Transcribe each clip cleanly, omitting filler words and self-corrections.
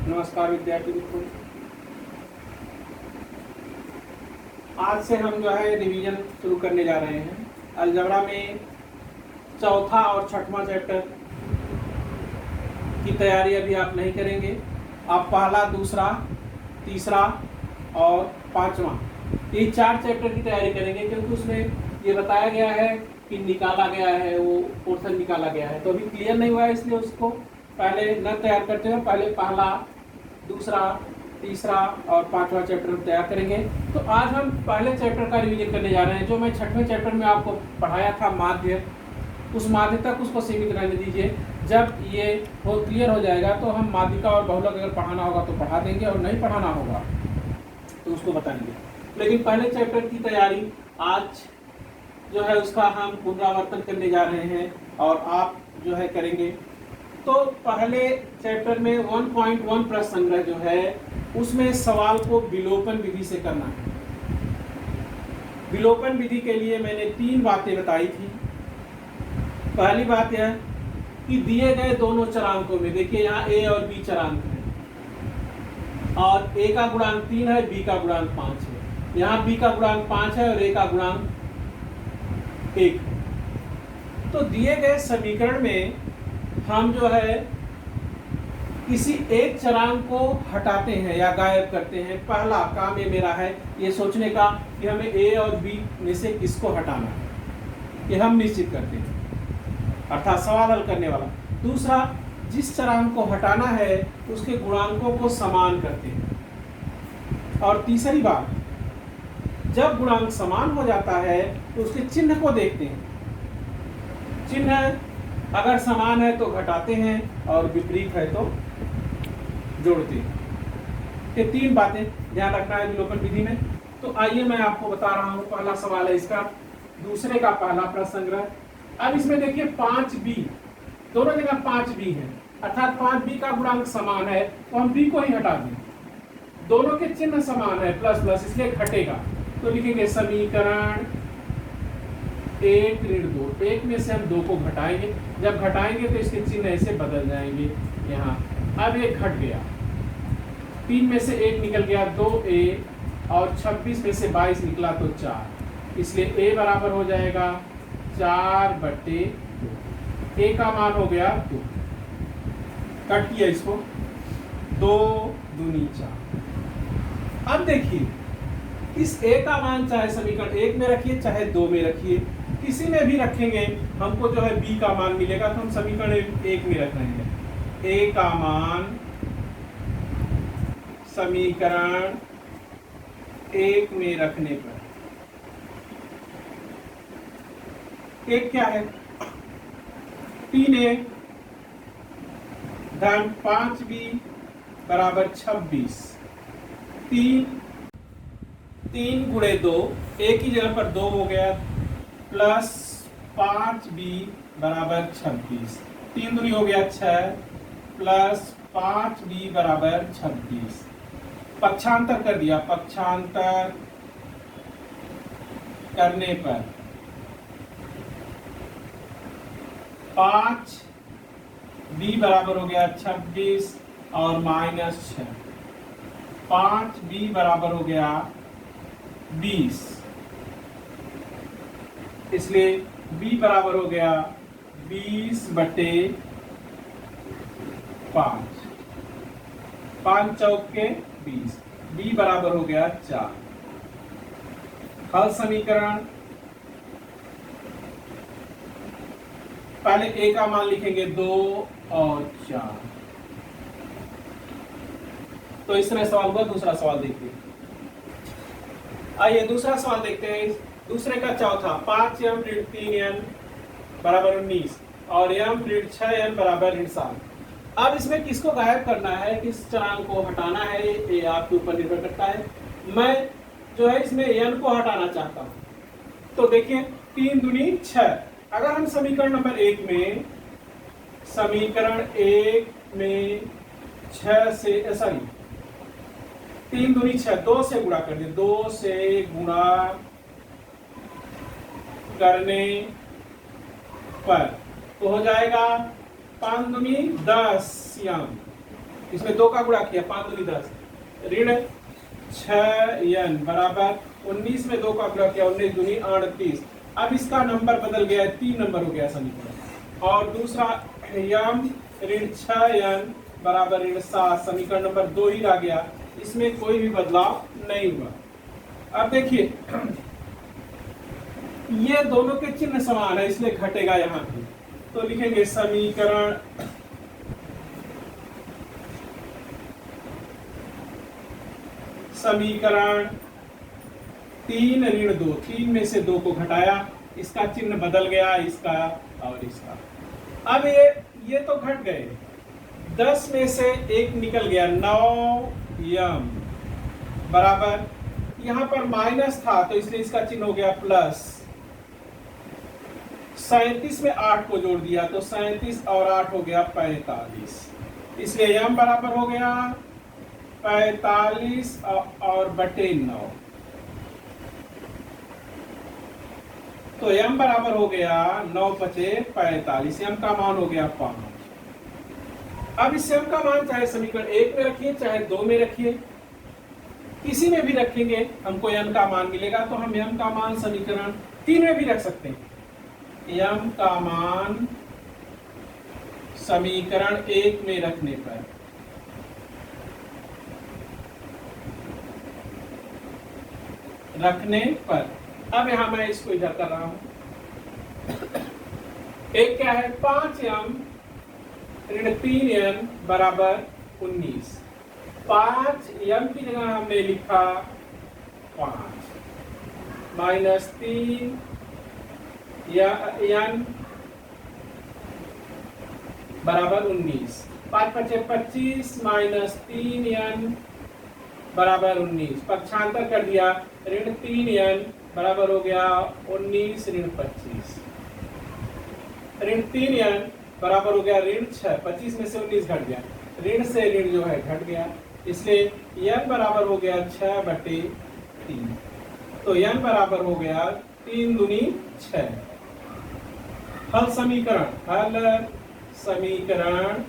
नमस्कार विद्यार्थी मित्रों। आज से हम जो है रिवीजन शुरू करने जा रहे हैं। अलजेब्रा में चौथा और छठवां चैप्टर की तैयारी अभी आप नहीं करेंगे। आप पहला, दूसरा, तीसरा और पांचवा, ये 4 चैप्टर की तैयारी करेंगे, क्योंकि उसमें ये बताया गया है कि निकाला गया है, वो पोर्शन निकाला गया है। तो अभी क्लियर नहीं हुआ है, इसलिए उसको पहले न तैयार करते हुए पहले पहला, दूसरा, तीसरा और पांचवा चैप्टर तैयार करेंगे। तो आज हम पहले चैप्टर का रिवीजन करने जा रहे हैं, जो मैं छठवें चैप्टर में आपको पढ़ाया था माध्य, उस माध्य तक उसको सीमित रहने दीजिए। जब ये हो क्लियर हो जाएगा तो हम माध्यिका और बहुलक अगर पढ़ाना होगा तो पढ़ा देंगे, और नहीं पढ़ाना होगा तो उसको बताएंगे। लेकिन पहले चैप्टर की तैयारी आज जो है उसका हम पुनरावर्तन करने जा रहे हैं और आप जो है करेंगे। तो पहले चैप्टर में 1.1 प्रश्न संग्रह जो है उसमें सवाल को विलोपन विधि से करना है। विलोपन विधि के लिए मैंने 3 बातें बताई थी। पहली बात यह कि दिए गए दोनों चरांकों में, देखिए यहाँ a और b चरांक है और a का गुणांक 3 है, b का गुणांक 5 है। यहाँ b का गुणांक 5 है और a का गुणांक 1 है। तो दिए गए समीकरण में हम जो है किसी एक चरांक को हटाते हैं या गायब करते हैं। पहला काम ये मेरा है ये सोचने का कि हमें a और b में से किसको हटाना है, ये हम निश्चित करते हैं, अर्थात सवाल हल करने वाला। दूसरा, जिस चरांक को हटाना है उसके गुणांकों को समान करते हैं। और तीसरी बात, जब गुणांक समान हो जाता है तो उसके चिन्ह को देखते हैं। चिन्ह अगर समान है तो घटाते हैं और विपरीत है तो जोड़ते हैं। ये 3 बातें ध्यान रखना है विलोपन विधि में। तो आइए मैं आपको बता रहा हूँ। पहला सवाल है इसका, दूसरे का पहला प्रश्न संग्रह। अब इसमें देखिए 5b, दोनों जगह 5b है, अर्थात 5b का गुणांक समान है तो हम b को ही हटा दें। दोनों के चिन्ह समान है, प्लस प्लस, इसलिए घटेगा। तो लिखेंगे समीकरण 1 ऋण 2। 1 में से हम 2 को घटाएंगे, जब घटाएंगे तो इसके चिन्ह ऐसे बदल जाएंगे यहाँ। अब 1 घट गया, 3 में से 1 निकल गया 2a और 26 में से 22 निकला तो 4, इसलिए a बराबर हो जाएगा 4/2। a का मान हो गया 2, कट किया इसको, 2 दूनी 4। अब देखिए इस a का मान चाहे समीकरण 1 में रखिए चाहे 2 में रखिए, किसी में भी रखेंगे हमको जो है b का मान मिलेगा। तो हम समीकरण 1 में रख रहे हैं। a का मान समीकरण 1 में रखने पर 1 क्या है, 3a धन 5b बराबर 26। 3 गुणे 2, एक ही जगह पर 2 हो गया, प्लस 5b बराबर 26। 3 दूनी हो गया 6 प्लस 5b बराबर 26। पक्षांतर कर दिया, पक्षांतर करने पर 5b बराबर हो गया 26 और -6, 5b बराबर हो गया 20, इसलिए b बराबर हो गया 20/5। 5 चौके 20, b बराबर हो गया 4। हल समीकरण, पहले a का मान लिखेंगे 2 और 4। तो इस तरह सवाल हुआ। दूसरा सवाल देखिए, आइए दूसरा सवाल देखते हैं। दूसरे का चौथा, 5m ऋण 3n बराबर 19 और m ऋण 6n बराबर ऋण 7। अब इसमें किसको गायब करना है, किस चरांक को हटाना है, ये आपके ऊपर निर्भर करता है। मैं जो है इसमें n को हटाना चाहता हूँ। तो देखिए 3 दूनी 6। अगर हम समीकरण नंबर 1 में, समीकरण 1 में 6 से 3 दूनी 6, 2 से गुणा कर दिए, 2 से गुणा करने पर तो हो जाएगा 5 दूनी 10 यम इसमें 2 का गुणा किया, 5 दूनी 10, ऋण 6n बराबर 19 में 2 का गुणा किया, 19 दूनी 38। अब इसका नंबर बदल गया है, 3 नंबर हो गया समीकरण। और दूसरा यम ऋण 6n बराबर ऋण 7, समीकरण नंबर 2 ही रह गया, इसमें कोई भी बदलाव नहीं हुआ। अब देखिए ये दोनों के चिन्ह समान है, इसलिए घटेगा यहां भी, तो लिखेंगे समीकरण समीकरण 3 ऋण 2, 3 में से 2 को घटाया, इसका चिन्ह बदल गया, इसका और इसका। अब ये तो घट गए, 10 में से 1 निकल गया, 9m बराबर, यहां पर माइनस था तो इसलिए इसका चिन्ह हो गया प्लस। 37 में 8 को जोड़ दिया तो 37 और 8 हो गया 45, इसलिए m बराबर हो गया 45 और बटे 9, तो m बराबर हो गया 9 बचे 45, m का मान हो गया 5। अब इस m का मान चाहे समीकरण 1 में रखिए चाहे 2 में रखिए, किसी में भी रखेंगे हमको m का मान मिलेगा, तो हम m का मान समीकरण 3 में भी रख सकते हैं। m का मान समीकरण 1 में रखने पर अब यहां मैं इसको इधर कर रहा हूं। एक क्या है, 5m ऋण 3n बराबर 19, 5m की जगह हमने लिखा 5 माइनस 3 या n बराबर 19, 5 पचे 25 माइनस 3n बराबर 19, पक्षांतर कर दिया, ऋण 3n बराबर हो गया 19 ऋण 25, ऋण 3n बराबर हो गया ऋण 6, 25 में से 19 घट गया, ऋण से ऋण जो है घट गया, इसलिए n बराबर हो गया 6 बटे 3, तो n बराबर हो गया 3 दूनी 6। हल समीकरण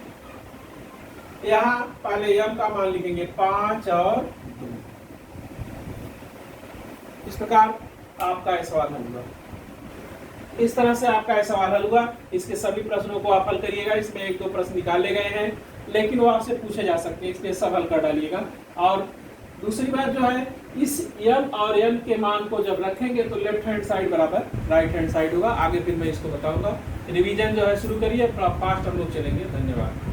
यहाँ पहले m का मान लिखेंगे 5 और 2। इस प्रकार आपका यह सवाल हल हुआ। इस तरह से आपका यह सवाल हल हुआ। इसके सभी प्रश्नों को आप हल करिएगा, इसमें 1-2 प्रश्न निकाले गए हैं लेकिन वो आपसे पूछे जा सकते हैं, इसलिए सब हल कर डालिएगा। और दूसरी बात जो है, इस m और n के मान को जब रखेंगे तो लेफ्ट हैंड साइड बराबर राइट हैंड साइड होगा। आगे फिर मैं इसको बताऊंगा। रिवीजन जो है शुरू करिए, फास्ट हम लोग चलेंगे। धन्यवाद।